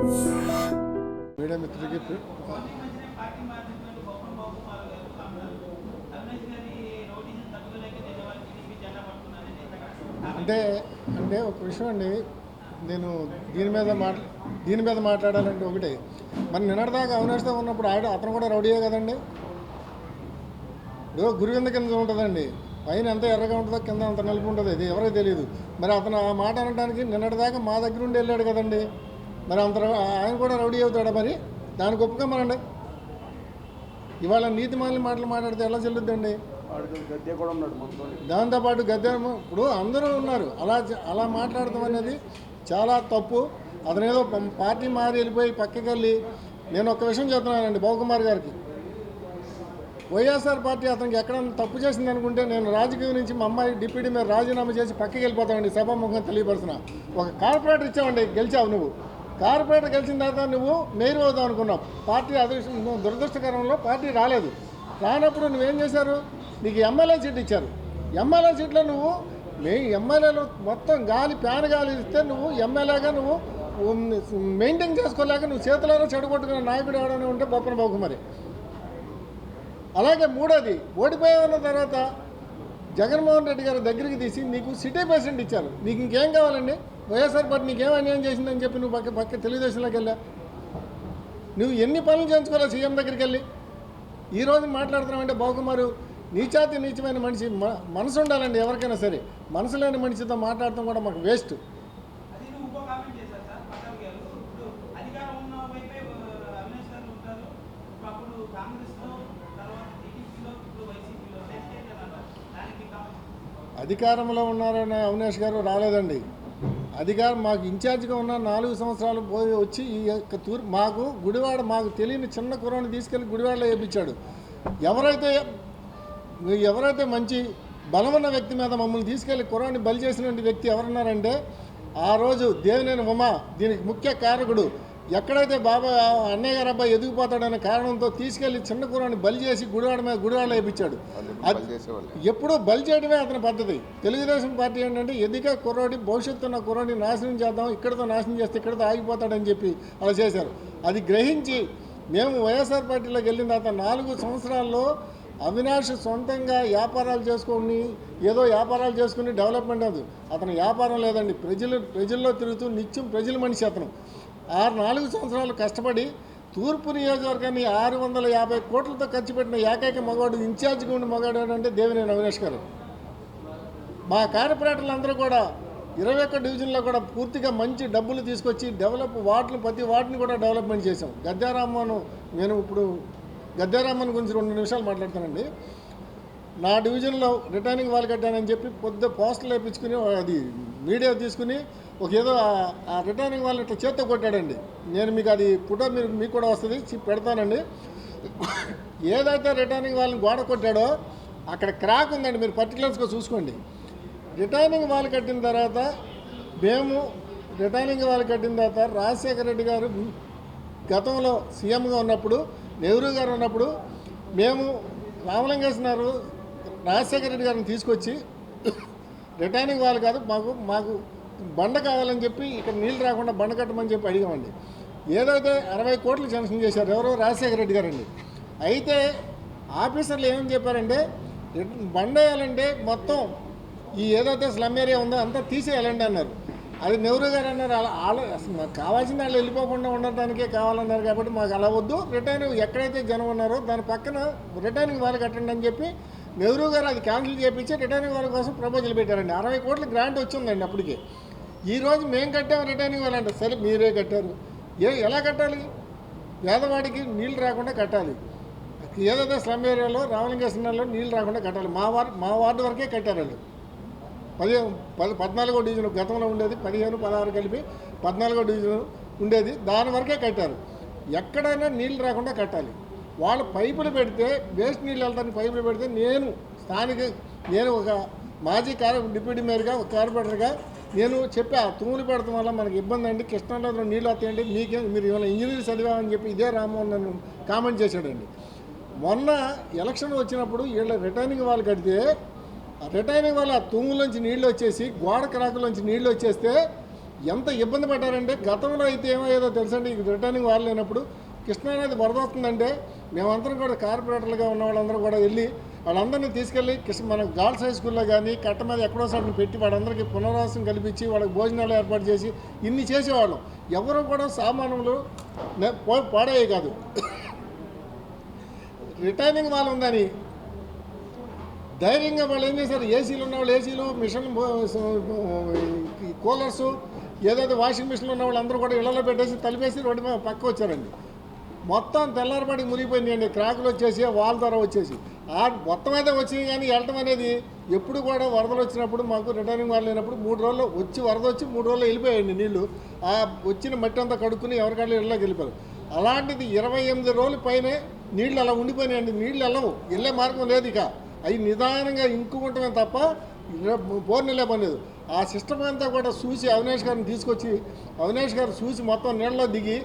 Media మిత్రులకి అంటే అంటే ఒక విషయం అండి, నేను దీని మీద మాట్లాడాలంటే ఒకటి, మరి నిన్నటిదాకా అవినాష్తో ఉన్నప్పుడు అతను కూడా రౌడీయే కదండి. ఇప్పుడు గురువింద కింద ఉంటుందండి, పైన ఎంత ఎర్రగా ఉంటుందో కింద అంత నలుపు ఉంటుంది, ఇది ఎవరికి తెలియదు. మరి అతను ఆ మాట అనడానికి నిన్నటిదాకా మా దగ్గర ఉండి వెళ్ళాడు కదండి, మరి అంత ఆయన కూడా రౌడీ అవుతాడా? మరి దానికి ఒప్పుకోమనండి. ఇవాళ నీతిమాలిన మాటలు మాట్లాడితే ఎలా చెల్లుద్దండి? దాంతోపాటు గద్దె ఇప్పుడు అందరూ ఉన్నారు, అలా మాట్లాడటం అనేది చాలా తప్పు. అతనేదో పార్టీ మారి వెళ్ళిపోయి పక్కకి వెళ్ళి, నేను ఒక్క విషయం చెప్తున్నానండి బాబుకుమార్ గారికి, వైఎస్ఆర్ పార్టీ అతనికి ఎక్కడ తప్పు చేసింది అనుకుంటే నేను రాజకీయం నుంచి మా అమ్మాయి డిప్యూటీ మేయర్ రాజీనామా చేసి పక్కకి వెళ్ళిపోతామండి. సభాముఖంగా తెలియపరుస్తున్నా. ఒక కార్పొరేటర్ ఇచ్చామండి, గెలిచావు నువ్వు. కార్పొరేటర్ గెలిచిన తర్వాత నువ్వు మేయర్ అవుదాం అనుకున్నావు. పార్టీ దురదృష్టకరంలో పార్టీ రాలేదు. రానప్పుడు నువ్వేం చేశారు? నీకు ఎమ్మెల్యే సీట్ ఇచ్చారు. ఎమ్మెల్యే సీట్లో నువ్వు ఎమ్మెల్యేలు మొత్తం గాలి ఇస్తే నువ్వు ఎమ్మెల్యేగా నువ్వు మెయింటైన్ చేసుకోలేక నువ్వు చేతులలో చెడగొట్టుకున్న నాయకుడు ఎవడైనా ఉంటే బొప్పన బాబుకుమారి. అలాగే మూడోది, ఓడిపోయిన తర్వాత జగన్మోహన్ రెడ్డి గారి దగ్గరికి తీసి నీకు సిటీ ప్రెసిడెంట్ ఇచ్చారు. నీకు ఇంకేం కావాలండి? వైఎస్ఆర్ పార్టీ నీకేం అన్యాయం చేసిందని చెప్పి నువ్వు పక్క తెలుగుదేశంలోకి వెళ్ళా. నువ్వు ఎన్ని పనులు చేయించుకోవాలి సీఎం దగ్గరికి వెళ్ళి? ఈరోజు మాట్లాడుతున్నామంటే బాబుకుమారు నీచమైన మనిషి. మనసు ఉండాలండి ఎవరికైనా సరే. మనసు లేని మనిషితో మాట్లాడటం కూడా మాకు వేస్ట్. అధికారంలో ఉన్నారనే అవినాష్ గారు రాలేదండి. అధికారం మాకు ఇన్ఛార్జిగా ఉన్న 4 సంవత్సరాలు పోయి వచ్చి ఈ యొక్క మాకు గుడివాడ, మాకు తెలియని చిన్న కుర్రాన్ని తీసుకెళ్ళి గుడివాడలో వేయించాడు. ఎవరైతే మంచి బలమున్న వ్యక్తి మీద మమ్మల్ని తీసుకెళ్లి కుర్రాన్ని బలి చేసినటువంటి వ్యక్తి ఎవరున్నారంటే ఆ రోజు దేవినేని ఉమా. దీనికి ముఖ్య కారకుడు. ఎక్కడైతే బాబా అన్నయ్య గారు అబ్బాయి ఎదిగిపోతాడనే కారణంతో తీసుకెళ్లి చిన్న కుర్రాన్ని బలి చేసి గుడివాడలో వేయించాడు. ఎప్పుడూ బలి చేయడమే అతని పద్ధతి. తెలుగుదేశం పార్టీ ఏంటంటే ఎదిగా కుర్రాడి, భవిష్యత్తున్న కుర్రాడిని నాశనం చేద్దాం, ఇక్కడితో నాశనం చేస్తే ఇక్కడితో ఆగిపోతాడని చెప్పి అలా చేశారు. అది గ్రహించి మేము వైఎస్ఆర్ పార్టీలోకి వెళ్ళిన తర్వాత 4 సంవత్సరాల్లో అవినాష్ సొంతంగా వ్యాపారాలు చేసుకుని డెవలప్మెంట్ అది. అతను వ్యాపారం లేదండి, ప్రజల్లో తిరుగుతూ నిత్యం ప్రజల మనిషి అతను. 4 సంవత్సరాలు కష్టపడి తూర్పు నియోజకవర్గాన్ని 650 కోట్లతో ఖర్చు పెట్టిన ఏకైక మగవాడు, ఇన్ఛార్జిగా ఉండి మగవాడు అంటే దేవినేని అవినాష్ గారు. మా కార్పొరేటర్లు అందరూ కూడా 21 డివిజన్లో కూడా పూర్తిగా మంచి డబ్బులు తీసుకొచ్చి ప్రతి వార్డుని కూడా డెవలప్మెంట్ చేశాం. నేను ఇప్పుడు గద్దారామన్ గురించి 2 నిమిషాలు మాట్లాడతానండి. నా డివిజన్లో రిటర్నింగ్ వాల్ కట్టానని చెప్పి పోస్టర్లు వేయించుకుని అది మీడియా తీసుకుని ఏదో ఆ రిటర్నింగ్ వాళ్ళు ఇట్లా చేత్తో కొట్టాడండి. నేను మీకు అది ఫోటో మీకు కూడా వస్తుంది, పెడతానండి. ఏదైతే రిటర్నింగ్ వాళ్ళని గోడ కొట్టాడో అక్కడ క్రాక్ ఉందండి, మీరు పర్టికులర్స్గా చూసుకోండి. రిటర్నింగ్ వాళ్ళు కట్టిన తర్వాత రాజశేఖర రెడ్డి గారు గతంలో సీఎంగా ఉన్నప్పుడు, నెహ్రూ గారు ఉన్నప్పుడు మేము రామలింగేశ్వరరావు రాజశేఖర రెడ్డి గారిని తీసుకొచ్చి రిటర్నింగ్ వాళ్ళు కాదు, మాకు బండ కావాలని చెప్పి ఇక్కడ నీళ్ళు రాకుండా బండ కట్టమని చెప్పి అడిగామండి. ఏదైతే 60 కోట్లు శాంక్షన్ చేశారు ఎవరో రాజశేఖర రెడ్డి గారండి. అయితే ఆఫీసర్లు ఏమని చెప్పారంటే బండ వేయాలంటే మొత్తం ఈ ఏదైతే స్లమ్ ఏరియా ఉందో అంతా తీసేయాలండి అన్నారు. అది నెహ్రూ గారు అన్నారు, మాకు కావాల్సింది వాళ్ళు వెళ్ళిపోకుండా ఉండటానికే కావాలన్నారు కాబట్టి మాకు అలా వద్దు, రిటర్నింగ్ ఎక్కడైతే జనం ఉన్నారో దాని పక్కన రిటర్నింగ్ వాళ్ళు కట్టండి అని చెప్పి నెహ్రూ గారు అది క్యాన్సిల్ చేయించి రిటర్నింగ్ వాళ్ళ కోసం ప్రపోజల్ పెట్టారండి. 60 కోట్ల గ్రాంట్ వచ్చిందండి అప్పటికి. ఈరోజు మేము కట్టాము రిటర్నింగ్ వాళ్ళంటే, సరే మీరే కట్టారు, ఎలా కట్టాలి? పేదవాడికి నీళ్ళు రాకుండా కట్టాలి. ఏదైతే స్లమ్ ఏరియాలో రామలింగేశ్వరంలో నీళ్ళు రాకుండా కట్టాలి. మా వార్డు వరకే కట్టారు వాళ్ళు. 14వ డివిజన్ గతంలో ఉండేది, 15, 16 కలిపి 14వ డివిజన్ ఉండేది, దాని వరకే కట్టారు. ఎక్కడైనా నీళ్ళు రాకుండా కట్టాలి. వాళ్ళు పైపులు పెడితే వేస్ట్ నీళ్ళు వెళ్తానికి పైపులు పెడితే నేను ఒక మాజీ డిప్యూటీ మేయర్గా, ఒక కార్పొరేటర్గా నేను చెప్పా, తూములు పెడతాం వల్ల మనకి ఇబ్బంది అండి, కృష్ణానదిలో నీళ్ళు వస్తాయండి, మీరు ఏమైనా ఇంజనీర్ చదివామని చెప్పి ఇదే రామ్మోహన్ నన్ను కామెంట్ చేశాడండి. మొన్న ఎలక్షన్ వచ్చినప్పుడు వీళ్ళ రిటర్నింగ్ వాళ్ళు కడితే రిటైనింగ్ వల్ల తూములోంచి నీళ్ళు వచ్చేసి గోడ క్రాకులోంచి నీళ్ళు వచ్చేస్తే ఎంత ఇబ్బంది పడ్డారంటే గతంలో అయితే ఏమయ్యేదో తెలుసండి, రిటర్నింగ్ వాళ్ళు లేనప్పుడు కృష్ణానది వరద వస్తుందంటే మేమందరం కూడా కార్పొరేటర్లుగా ఉన్న వాళ్ళందరూ కూడా వెళ్ళి వాళ్ళందరినీ తీసుకెళ్ళి మన గర్ల్స్ హై స్కూల్లో కానీ కట్ట మీద ఎక్కడో సార్ని పెట్టి వాళ్ళందరికీ పునరావాసం కల్పించి వాళ్ళకి భోజనాలు ఏర్పాటు చేసి ఇన్ని చేసేవాళ్ళం. ఎవరు కూడా సామాన్యులు పాడయ్యే కాదు. రిటర్నింగ్ వాళ్ళు ఉందని ధైర్యంగా వాళ్ళు ఏం చేశారు, ఏసీలు ఉన్నవాళ్ళు ఏసీలు, మిషన్ కూలర్సు, ఏదైతే వాషింగ్ మిషన్లు ఉన్న వాళ్ళు అందరూ కూడా ఇళ్లలో పెట్టేసి తలిపేసి రోడ్డు మీద పక్క వచ్చారండి. మొత్తం తెల్లారపాటి మునిగిపోయినాయండి, క్రాకులు వచ్చేసి వాల్ ధర వచ్చేసి మొత్తం అయితే వచ్చినాయి. కానీ వెళ్ళటం అనేది ఎప్పుడు కూడా వరదలు వచ్చినప్పుడు మాకు రిటర్నింగ్ వాళ్ళు లేనప్పుడు 3 రోజులు వచ్చి వరద వచ్చి 3 రోజులు వెళ్ళిపోయాయండి నీళ్లు. ఆ వచ్చిన మట్టి అంతా కడుక్కుని ఎవరికాళ్ళు ఇళ్ళకి వెళ్ళిపోయారు. అలాంటిది 28 రోజుల పైనే నీళ్ళు అలా ఉండిపోయినాయండి. నీళ్ళు వెళ్ళవు, వెళ్ళే మార్గం లేదు. ఇక అవి నిదానంగా ఇంకుకుంటమే తప్ప బోర్నెళ్ళే పని లేదు. ఆ సిస్టమ్ అంతా కూడా చూసి అవినాష్ గారిని తీసుకొచ్చి అవినాష్ గారు చూసి మొత్తం నీళ్ళలో దిగి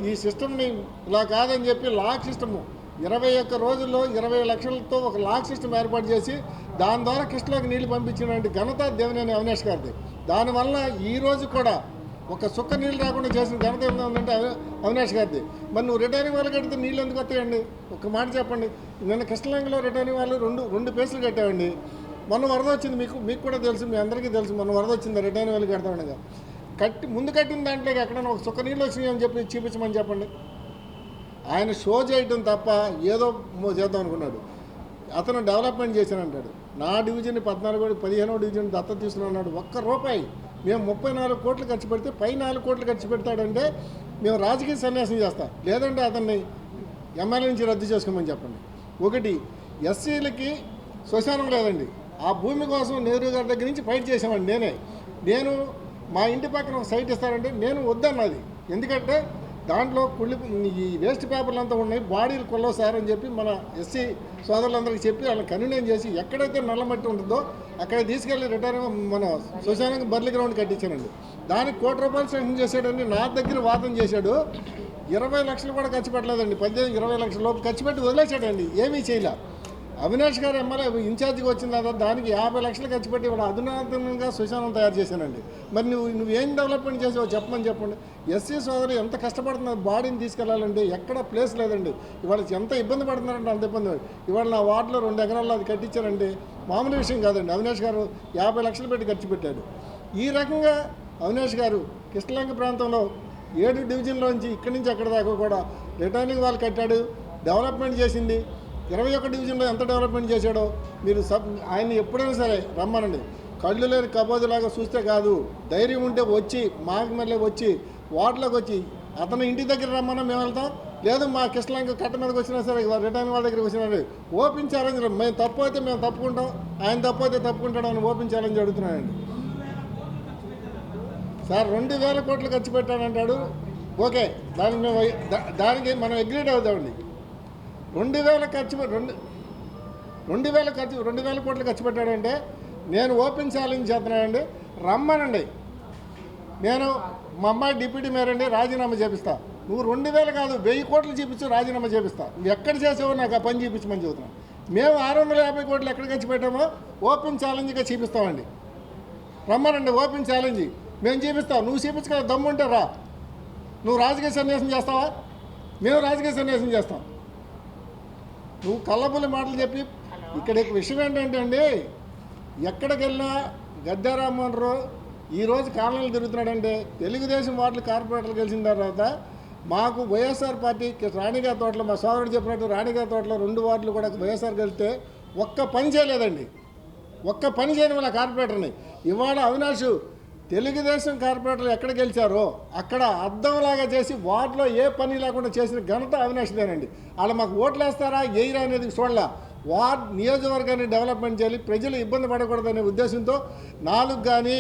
ఈ సిస్టమ్ని ఇలా కాదని చెప్పి లాక్ సిస్టము 21 రోజుల్లో 20 లక్షలతో ఒక లాక్ సిస్టమ్ ఏర్పాటు చేసి దాని ద్వారా కృష్ణలోకి నీళ్లు పంపించినటువంటి ఘనత దేవినేని అవినాష్ గారిది. దానివల్ల ఈరోజు కూడా ఒక సుక్క నీళ్ళు రాకుండా చేసిన ఘనత ఏమిటంటే అవినాష్ గారిది. మరి నువ్వు రిటర్నింగ్ వాళ్ళు కడితే నీళ్ళు ఎందుకు వస్తాయండి? ఒక మాట చెప్పండి. నిన్న కృష్ణలంకలో రిటర్నింగ్ వాళ్ళు రెండు పేసులు కట్టామండి. మొన్న వరద వచ్చింది, మీకు కూడా తెలుసు, మీ అందరికీ తెలుసు. మొన్న వరద వచ్చింది, రిటర్నింగ్ వాళ్ళు కడతామనగా ముందు కట్టిన దాంట్లోకి ఎక్కడైనా ఒక సుక్క నీళ్ళు వచ్చినాయి అని చెప్పి చూపించమని చెప్పండి. ఆయన షో చేయడం తప్ప ఏదో చేద్దాం అనుకున్నాడు. అతను డెవలప్మెంట్ చేశానంటాడు. నా డివిజన్ 15వ డివిజన్ దత్తత తీసుకున్నాడు. ₹1 మేము 34 కోట్లు ఖర్చు పెడితే 4 కోట్లు ఖర్చు పెడతాడంటే మేము రాజకీయ సన్యాసం చేస్తాం, లేదంటే అతన్ని ఎమ్మెల్యే నుంచి రద్దు చేసుకోమని చెప్పండి. ఒకటి, ఎస్సీలకి శ్మశానం లేదండి. ఆ భూమి కోసం నెహ్రూ గారి దగ్గర నుంచి ఫైట్ చేసామండి. నేను మా ఇంటి పక్కన ఒక సైట్ ఇస్తారంటే నేను వద్దన్నది. ఎందుకంటే దాంట్లో ఈ వేస్ట్ పేపర్లు అంతా ఉన్నాయి, బాడీలు కొల్లవు సార్ అని చెప్పి మన ఎస్సీ సోదరులందరికీ చెప్పి వాళ్ళని కన్వీనియం చేసి ఎక్కడైతే నల్లమట్టి ఉంటుందో అక్కడ తీసుకెళ్ళి రిటైర్ మన శ్మశానానికి బర్లీ గ్రౌండ్ కట్టించానండి. దానికి ₹1 శాంక్షన్ చేశాడండి. నా దగ్గర వాదన చేశాడు. 20 లక్షలు కూడా ఖర్చు పెట్టలేదండి. 18-20 లక్షల లోపు ఖర్చు పెట్టి వదిలేశాడండి. ఏమీ చేయలే. అవినాష్ గారు ఎమ్మెల్యే ఇన్ఛార్జిగా వచ్చిన తర్వాత దానికి 50 లక్షలు ఖర్చు పెట్టి ఇవాళ అధునాతనంగా శ్మశానం తయారు చేశానండి. మరి నువ్వేం డెవలప్మెంట్ చేసావో చెప్పండి. ఎస్సీ సోదరు ఎంత కష్టపడుతున్నారు బాడీని తీసుకెళ్లాలంటే ఎక్కడ ప్లేస్ లేదండి. ఇవాళ ఎంత ఇబ్బంది పడుతున్నారంటే అంత ఇబ్బంది. ఇవాళ నా వార్డులో 2 ఎకరాల్లో అది కట్టించారండి. మామూలు విషయం కాదండి. అవినాష్ గారు 50 లక్షలు పెట్టి ఖర్చు పెట్టాడు. ఈ రకంగా అవినాష్ గారు కృష్ణలంక ప్రాంతంలో 7 డివిజన్లోంచి ఇక్కడి నుంచి అక్కడ దాకా కూడా రిటర్నింగ్ వాళ్ళు కట్టాడు, డెవలప్మెంట్ చేసింది. 21 డివిజన్లో ఎంత డెవలప్మెంట్ చేశాడో మీరు ఆయన్ని ఎప్పుడైనా సరే రమ్మనండి. కళ్ళు లేని కబోదులాగా చూస్తే కాదు, ధైర్యం ఉంటే వచ్చి మాకు మళ్ళీ వచ్చి వార్డులోకి వచ్చి అతను ఇంటి దగ్గర రమ్మన్నా మేము వెళ్తాం. లేదు మా కృష్ణలంక కట్ట మీదకి వచ్చినా సరే రిటర్న్ వాళ్ళ దగ్గరికి వచ్చినా ఓపెన్ ఛాలెంజ్. మేము తప్పు అయితే మేము తప్పుకుంటాం, ఆయన తప్పు అయితే తప్పుకుంటాడు అని ఓపెన్ ఛాలెంజ్ అడుగుతున్నానండి. సార్ 2000 కోట్లు ఖర్చు పెట్టానంటాడు. ఓకే, దానికి మనం అగ్రీడ్ అవుతామండి. 2000 కోట్లు ఖర్చు పెట్టాడంటే నేను ఓపెన్ ఛాలెంజ్ చేస్తున్నానండి. రమ్మనండి. నేను మా అమ్మాయి డిప్యూటీ మేయర్ అండి, రాజీనామా చేపిస్తా. నువ్వు 2000 కాదు 1000 కోట్లు చూపించు, రాజీనామా చేపిస్తా. నువ్వు ఎక్కడ చేసావో నాకు ఆ పని చూపించమని చెబుతున్నాను. మేము 650 కోట్లు ఎక్కడ ఖర్చు పెట్టామో ఓపెన్ ఛాలెంజ్గా చూపిస్తామండి. రమ్మనండి, ఓపెన్ ఛాలెంజ్ మేము చూపిస్తాం. నువ్వు చూపించగల దమ్ముంటే రా. నువ్వు రాజకీయ సన్యాసం చేస్తావా? మేము రాజకీయ సన్యాసం చేస్తాం. నువ్వు కళ్ళబుల్లి మాటలు చెప్పి ఇక్కడ విషయం ఏంటంటే అండి, ఎక్కడికి వెళ్ళినా గద్దె రామ్మోహన్ రావు ఈరోజు కాలనీలు తిరుగుతున్నాడంటే తెలుగుదేశం వార్డులు కార్పొరేటర్లు గెలిచిన తర్వాత మాకు వైఎస్ఆర్ పార్టీ రాణిగా తోటలో మా సోదరుడు చెప్పినట్టు రాణిగా తోటలో 2 వార్డులు కూడా వైఎస్ఆర్ గెలిస్తే ఒక్క పని చేయలేదండి. ఒక్క పని చేయని వాళ్ళ కార్పొరేటర్ని. ఇవాళ అవినాష్ తెలుగుదేశం కార్పొరేటర్లు ఎక్కడ గెలిచారో అక్కడ అద్దంలాగా చేసి వార్డులో ఏ పని లేకుండా చేసిన ఘనత అవినాష్దేనండి. వాళ్ళు మాకు ఓట్లు వేస్తారా ఎయిరా అనేది చూడాల. వార్డ్ నియోజకవర్గాన్ని డెవలప్మెంట్ చేయాలి, ప్రజలు ఇబ్బంది పడకూడదనే ఉద్దేశంతో 4 కానీ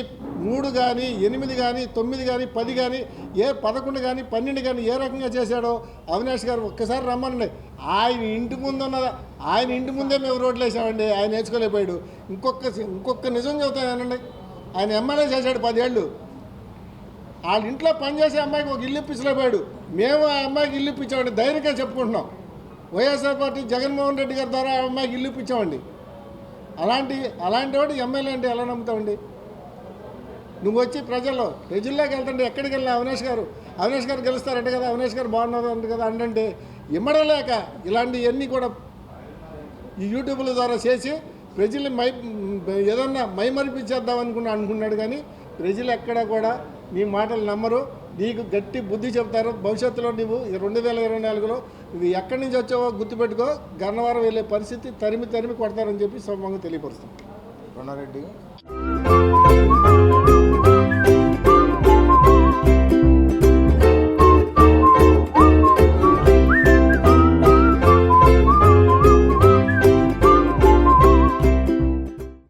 3 కానీ 8 కానీ 9 కానీ 10 కానీ 11 కానీ 12 కానీ ఏ రకంగా చేశాడో అవినాష్ గారు ఒక్కసారి రమ్మనండి. ఆయన ఇంటి ముందే మేము రోడ్లు వేసామండి. ఆయన నేర్చుకోలేకపోయాడు. ఇంకొక నిజం చెబుతానండి. ఆయన ఎమ్మెల్యే చేశాడు 10 ఏళ్ళు. వాళ్ళ ఇంట్లో పనిచేసే అమ్మాయికి ఒక ఇల్లు ఇప్పించలేకపోయాడు. మేము ఆ అమ్మాయికి ఇల్లు ఇప్పించామండి, ధైర్యంగా చెప్పుకుంటున్నాం. వైఎస్ఆర్ పార్టీ జగన్మోహన్ రెడ్డి గారి ద్వారా ఆ అమ్మాయికి ఇల్లు ఇప్పించామండి. అలాంటి వాడు ఎమ్మెల్యే అంటే ఎలా నమ్ముతామండి? నువ్వు వచ్చి ప్రజల్లోకి వెళ్తుంటే ఎక్కడికి వెళ్ళినా అవినాష్ గారు గెలుస్తారంట కదా, అవినాష్ గారు బాగున్నారు అంట కదా అంటే ఇమ్మడం లేక ఇలాంటివన్నీ కూడా ఈ యూట్యూబ్ల ద్వారా చేసి ప్రజల్ని ఏదన్నా మైమరిపించేద్దాం అనుకున్నాడు. కానీ ప్రజలు ఎక్కడా కూడా నీ మాటలు నమ్మరు, నీకు గట్టి బుద్ధి చెప్తారు. భవిష్యత్తులో నువ్వు 2024లో నువ్వు ఎక్కడి నుంచి వచ్చావో గుర్తుపెట్టుకో, గన్నవరం వెళ్ళే పరిస్థితి తరిమి కొడతారని చెప్పి సమంగా తెలియపరుస్తాం. కొండారెడ్డి